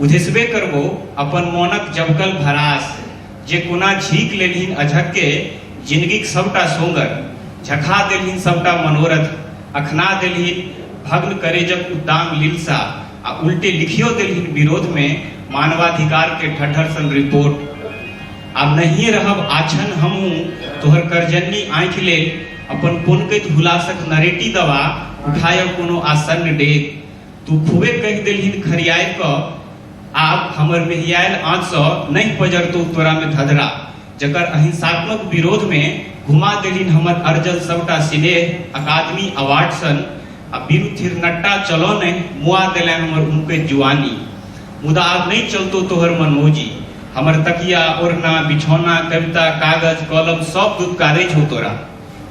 उधेसबे करबो अपन मोनक जबकल भरास जे कोना झीक लेलहिन अझक के जिंदगीक सबटा सोंगर झखा देलहिन सबटा मनोरथ अखना देलहिन भग्न करेजक उद्दाम लीलसा आ उल्टे लिखियो देलहिन विरोध में मानवाधिकार के ठठर सन रिपोर्ट। अब नहीं रहब आछन हमहू तोहर करजन्नी आँख ले अपन पुनकैत हुलासक नरेटी दवा उठायब कोनो आसन्न डेग। तू खूबे कह देलहिन खरियाय क आप हमर मेहियाल आँच सँ नहीं पजरतो तोरा में धधरा जकर अहिंसात्मक विरोध में घुमा देलहिन हमर अर्जल सबटा स्नेह अकादमी अवार्ड सन आ बीरू थिरनट्टा चलो नहीं मुआ देले हमर उनके जुआनी। मुदा अब नहीं चलतो तोहर मनमोजी हमर तकिया ओढ़ना बिछौना कविता कागज कलम सब दुदकारे छौ तोरा।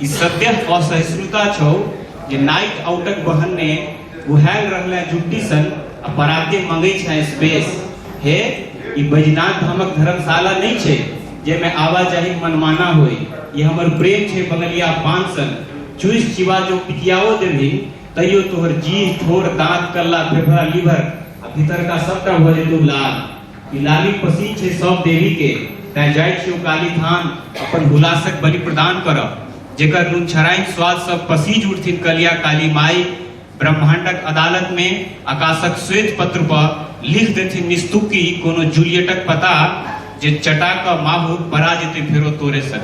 ई सत्य असहिष्णुता छौ जे नाइट आउटक बहन ने उहाल रहले जुट्टी सन आ पराते मंगै छै स्पेस। हे ई बैजनाथ धामक धर्मशाला नहीं छे जे में आवाजाही मनमाना होय। ये हमर प्रेम छे बंगलिया पान सन चुइस चिवा जो पिटियाओ देबही तैयो तोहर जीह ठोर दांत कल्ला फेफड़ा लीवर आ भीतर का सबटा भ जेतौ लाल। ई लाली पसीन छे सब देवी के तै जाय छियौ काली थान अपन हुलासक बलि प्रदान करब जेकर नून छराइन स्वाद सब पसीज उठथिन कलिया काली माई। ब्रह्मांडक अदालत में आकाशक श्वेत पत्र पर लिख देथिन निस्तुकी कोनो जूलियटक पता जे चटा का माहू बरा जेते फेरो तोरे सन।